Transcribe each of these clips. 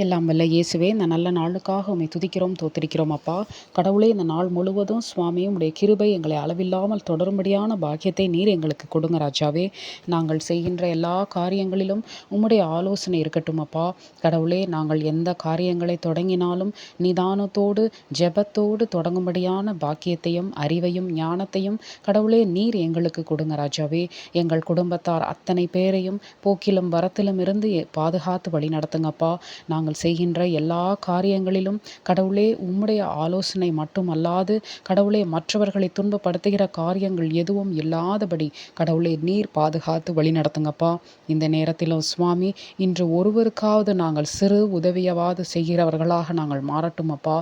எல்லாம் வல்ல இயேசுவே, இந்த நல்ல நாளுக்காக உம்மை துதிக்கிறோம், தோத்திரிக்கிறோம் அப்பா. கடவுளே, இந்த நாள் முழுவதும் சுவாமி உம்முடைய கிருபை எங்களை அளவில்லாமல் தொடரும்படியான பாக்கியத்தை நீர் எங்களுக்கு கொடுங்க ராஜாவே. நாங்கள் செய்கின்ற எல்லா காரியங்களிலும் உம்முடைய ஆலோசனை இருக்கட்டும் அப்பா. கடவுளே, நாங்கள் எந்த காரியங்களை தொடங்கினாலும் நிதானத்தோடு ஜெபத்தோடு தொடங்கும்படியான பாக்கியத்தையும் அறிவையும் ஞானத்தையும் கடவுளே நீர் எங்களுக்கு கொடுங்க ராஜாவே. எங்கள் குடும்பத்தார் அத்தனை பேரையும் போக்கிலும் வரத்திலும் இருந்து பாதுகாத்து வழி நடத்துங்கப்பா. நாங்கள் செய்கின்ற எல்லா காரியங்களிலும் கடவுளே உம்முடைய ஆலோசனை மட்டுமல்லாது கடவுளே மற்றவர்களை துன்பப்படுத்துகிற காரியங்கள் எதுவும் இல்லாதபடி கடவுளே நீர் பாதுகாத்து வழி நடத்துங்கப்பா. இந்த நேரத்திலும் சுவாமி, இன்று ஒருவருக்காவது நாங்கள் சிறு உதவியவாது செய்கிறவர்களாக நாங்கள் மாறட்டும் அப்பா.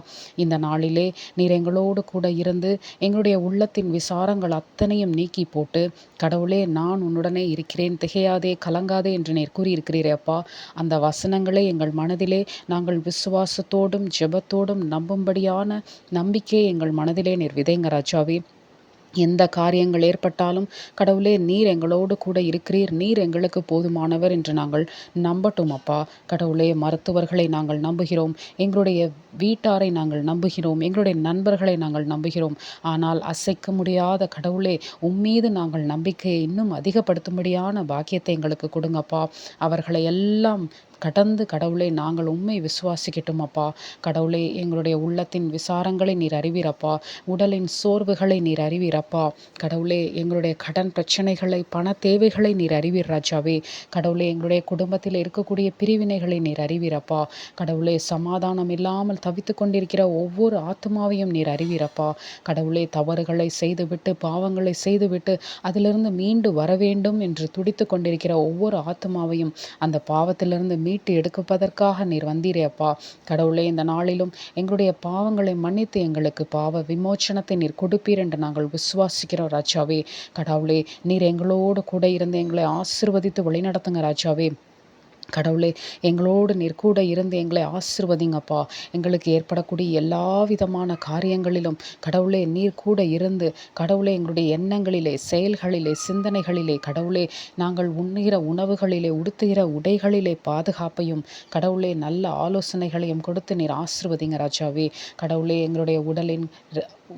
இந்த நாளிலே நீர் எங்களோடு கூட இருந்து எங்களுடைய உள்ளத்தின் விசாரங்கள் அத்தனையும் நீக்கி போட்டு கடவுளே, நான் உன்னுடனே இருக்கிறேன், திகையாதே கலங்காதே என்று நீர் கூறியிருக்கிறீரே அப்பா. அந்த வசனங்களை எங்கள் மனதிலே நாங்கள் விசுவாசத்தோடும் ஜெபத்தோடும் நம்பும்படியான நம்பிக்கையை எங்கள் மனதிலே நீர் விதைங்க ராஜாவே. எந்த காரியங்கள் ஏற்பட்டாலும் கடவுளே நீர் எங்களோடு கூட இருக்கிறீர், நீர் எங்களுக்கு போதுமானவர் என்று நாங்கள் நம்பட்டும் அப்பா. கடவுளே, மருத்துவர்களை நாங்கள் நம்புகிறோம், எங்களுடைய வீட்டாரை நாங்கள் நம்புகிறோம், எங்களுடைய நண்பர்களை நாங்கள் நம்புகிறோம். ஆனால் அசைக்க முடியாத கடவுளே, உம்மீது நாங்கள் நம்பிக்கையை இன்னும் அதிகப்படுத்தும்படியான பாக்கியத்தை எங்களுக்கு கொடுங்கப்பா. அவர்களை எல்லாம் கடந்து கடவுளே நாங்கள் உம்மை விசுவாசிக்கட்டும் அப்பா. கடவுளே, எங்களுடைய உள்ளத்தின் விசாரங்களை நீர் அறிவீரப்பா. உடலின் சோர்வுகளை நீர் அறிவீரப்பா. கடவுளே, எங்களுடைய கடன் பிரச்சனைகளை பண தேவைகளை நீர் அறிவீர் ராஜாவே. கடவுளே, எங்களுடைய குடும்பத்தில் இருக்கக்கூடிய பிரிவினைகளை நீர் அறிவீரப்பா. கடவுளே, சமாதானம் இல்லாமல் தவித்து கொண்டிருக்கிற ஒவ்வொரு ஆத்மாவையும் நீர் அறிவீரப்பா. கடவுளே, தவறுகளை செய்துவிட்டு பாவங்களை செய்துவிட்டு அதிலிருந்து மீண்டு வர வேண்டும் என்று துடித்து கொண்டிருக்கிற ஒவ்வொரு ஆத்மாவையும் அந்த பாவத்திலிருந்து மீட்டு எடுப்பதற்காக நீர் வந்தீரே அப்பா. கடவுளே, இந்த நாளிலும் எங்களுடைய பாவங்களை மன்னித்து எங்களுக்கு பாவ விமோச்சனத்தை நீர் கொடுப்பீர் என்று நாங்கள் விசுவாசிக்கிறோம் ராஜாவே. கடவுளே, நீர் எங்களோடு கூட இருந்து எங்களை ஆசீர்வதித்து வழிநடத்துங்க ராஜாவே. கடவுளே, எங்களோடு நீர் கூட இருந்து எங்களை ஆசிர்வதிங்கப்பா. எங்களுக்கு ஏற்படக்கூடிய எல்லா விதமான காரியங்களிலும் கடவுளே நீர் கூட இருந்து கடவுளே எங்களுடைய எண்ணங்களிலே, செயல்களிலே, சிந்தனைகளிலே கடவுளே நாங்கள் உண்ணுகிற உணவுகளிலே, உடுத்துகிற உடைகளிலே பாதுகாப்பையும் கடவுளே நல்ல ஆலோசனைகளையும் கொடுத்து நீர் ஆசிர்வதிங்க ராஜாவே. கடவுளே, எங்களுடைய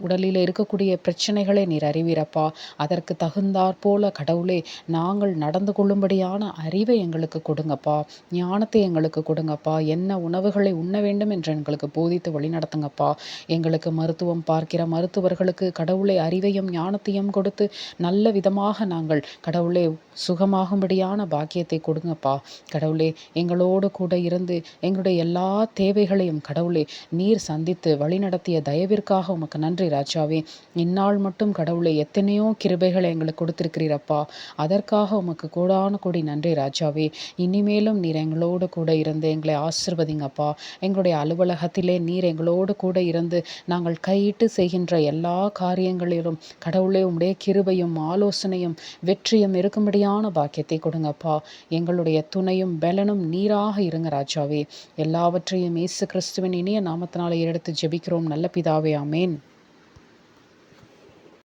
உடலில் இருக்கக்கூடிய பிரச்சனைகளை நீர் அறிவீரப்பா. அதற்கு தகுந்தாற் போல கடவுளே நாங்கள் நடந்து கொள்ளும்படியான அறிவை எங்களுக்கு கொடுங்கப்பா, ஞானத்தை எங்களுக்கு கொடுங்கப்பா. என்ன உணவுகளை உண்ண வேண்டும் என்று எங்களுக்கு போதித்து வழி நடத்துங்கப்பா. எங்களுக்கு மருத்துவம் பார்க்கிற மருத்துவர்களுக்கு கடவுளை அறிவையும் ஞானத்தையும் கொடுத்து நல்ல விதமாக நாங்கள் கடவுளே சுகமாகும்படியான பாக்கியத்தை கொடுங்கப்பா. கடவுளே, எங்களோடு கூட இருந்து எங்களுடைய எல்லா தேவைகளையும் கடவுளே நீர் சந்தித்து வழிநடத்திய தயவிற்காக உமக்கு நன்றி ராஜாவே. இந்நாள் மட்டும் கடவுளே எத்தனையோ கிருபைகளை எங்களுக்கு கொடுத்திருக்கிறீரப்பா. அதற்காக உமக்கு கோடான கோடி நன்றி ராஜாவே. இனிமேலும் நீர் எங்களோடு கூட இருந்து எங்களை ஆசிர்வதிங்கப்பா. எங்களுடைய அலுவலகத்திலே நீர் எங்களோடு கூட இருந்து நாங்கள் கையிட்டு செய்கின்ற எல்லா காரியங்களிலும் கடவுளே உம்முடைய கிருபையும் ஆலோசனையும் வெற்றியும் இருக்கும்படியான பாக்கியத்தை கொடுங்கப்பா. எங்களுடைய துணையும் பலனும் நீராக இருங்க ராஜாவே. எல்லாவற்றையும் இயேசு கிறிஸ்துவின் இனிய நாமத்தினாலே எடுத்து ஜெபிக்கிறோம் நல்ல பிதாவே, ஆமேன்.